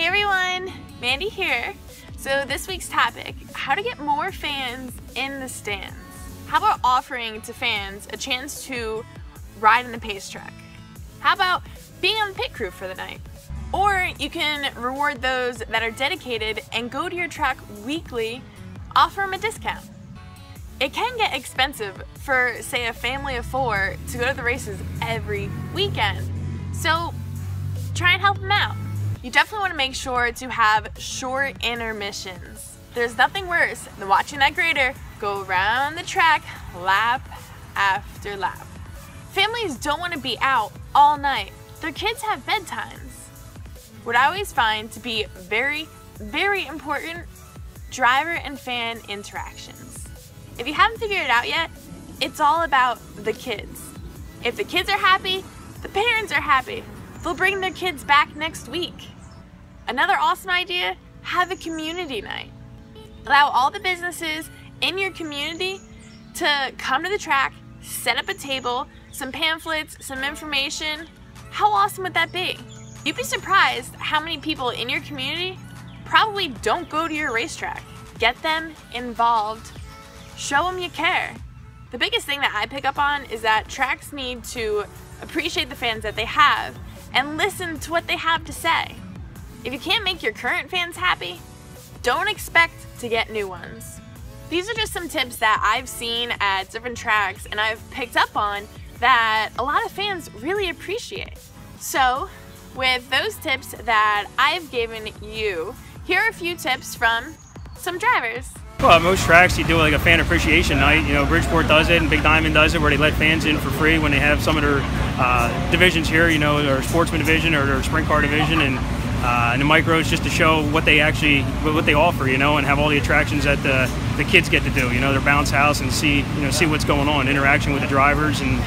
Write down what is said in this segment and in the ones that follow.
everyone, Mandee here. So this week's topic, how to get more fans in the stands. How about offering to fans a chance to ride in the pace track? How about being on the pit crew for the night? Or you can reward those that are dedicated and go to your track weekly, offer them a discount. It can get expensive for, say, a family of 4 to go to the races every weekend. So try and help them out. You definitely want to make sure to have short intermissions. There's nothing worse than watching that grader go around the track lap after lap. Families don't want to be out all night. Their kids have bedtimes. What I always find to be very, very important, driver and fan interactions. If you haven't figured it out yet, it's all about the kids. If the kids are happy, the parents are happy. They'll bring their kids back next week. Another awesome idea, have a community night. Allow all the businesses in your community to come to the track, set up a table, some pamphlets, some information. How awesome would that be? You'd be surprised how many people in your community probably don't go to your racetrack. Get them involved. Show them you care. The biggest thing that I pick up on is that tracks need to appreciate the fans that they have and listen to what they have to say. If you can't make your current fans happy, don't expect to get new ones. These are just some tips that I've seen at different tracks and I've picked up on that a lot of fans really appreciate. So, with those tips that I've given you, here are a few tips from some drivers. Well, at most tracks you do like a fan appreciation night. You know, Bridgeport does it and Big Diamond does it, where they let fans in for free when they have some of their divisions here, you know, their sportsman division or their sprint car division, and the micros, just to show what they actually, what they offer, you know, and have all the attractions that the kids get to do, you know, their bounce house, and see what's going on, interaction with the drivers, and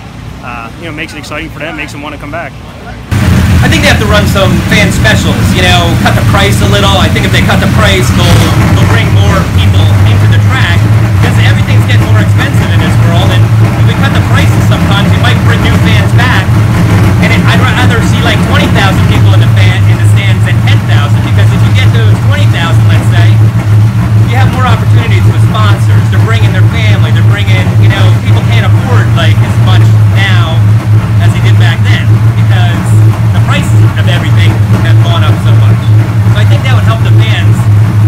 you know, makes it exciting for them, makes them want to come back. I think they have to run some fan specials, you know, cut the price a little. I think if they cut the price, they'll bring more people into the track, because everything's getting more expensive in this world, and if we cut the prices sometimes, you might bring new fans back, and I'd rather see like 20,000 people in the stands than 10,000, because if you get those 20,000, let's say, you have more opportunities with sponsors. They're bringing their family, they're bringing, you know, people can't afford like as much now as they did back then, because the prices of everything have gone up so much. So I think that would help the fans,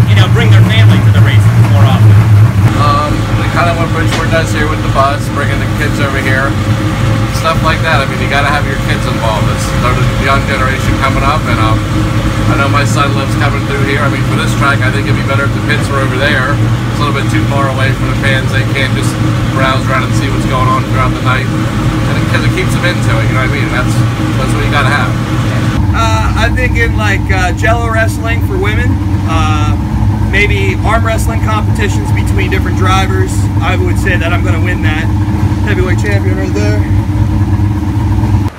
you know, bring their family to the races more often. Kind of what Bridgeport does here with the bus, bringing the kids over here, stuff like that. I mean, you got to have your kids involved. It's the young generation coming up, and I know my son lives coming through here. I mean, for this track, I think it'd be better if the pits were over there. It's a little bit too far away from the fans. They can't just browse around and see what's going on throughout the night, and because it keeps them into it. You know what I mean? That's what you got to have. I'm thinking like Jello wrestling for women. Maybe arm wrestling competitions between different drivers. I would say that I'm going to win that. Heavyweight champion right there.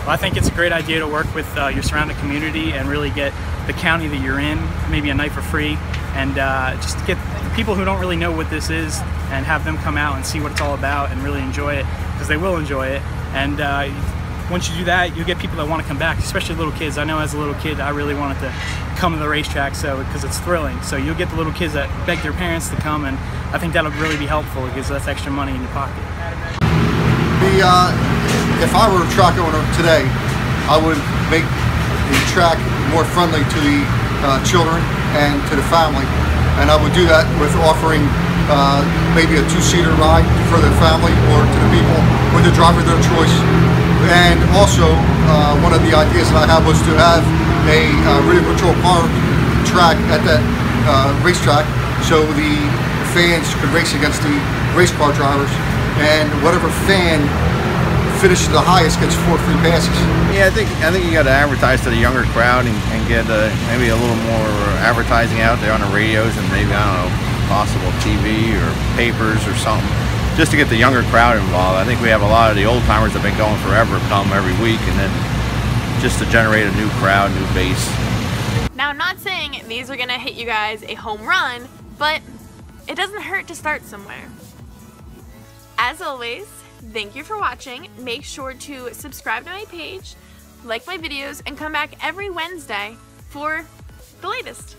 Well, I think it's a great idea to work with your surrounding community and really get the county that you're in, maybe a night for free, and just get people who don't really know what this is and have them come out and see what it's all about and really enjoy it, because they will enjoy it. And once you do that, you get people that want to come back, especially little kids. I know as a little kid, I really wanted to come to the racetrack because it's thrilling. So you'll get the little kids that beg their parents to come, and I think that'll really be helpful because that's extra money in your pocket. If I were a track owner today, I would make the track more friendly to the children and to the family, and I would do that with offering maybe a 2-seater ride for the family or to the people with the driver their choice. And also, one of the ideas that I had was to have a radio control car track at that racetrack, so the fans could race against the race car drivers, and whatever fan finishes the highest gets 4 free passes. Yeah, I think you got to advertise to the younger crowd and get maybe a little more advertising out there on the radios, and maybe, I don't know, possible TV or papers or something, just to get the younger crowd involved. I think we have a lot of the old timers that have been going forever come every week, and then just to generate a new crowd, new base. Now, I'm not saying these are gonna hit you guys a home run, but it doesn't hurt to start somewhere. As always, thank you for watching. Make sure to subscribe to my page, like my videos, and come back every Wednesday for the latest.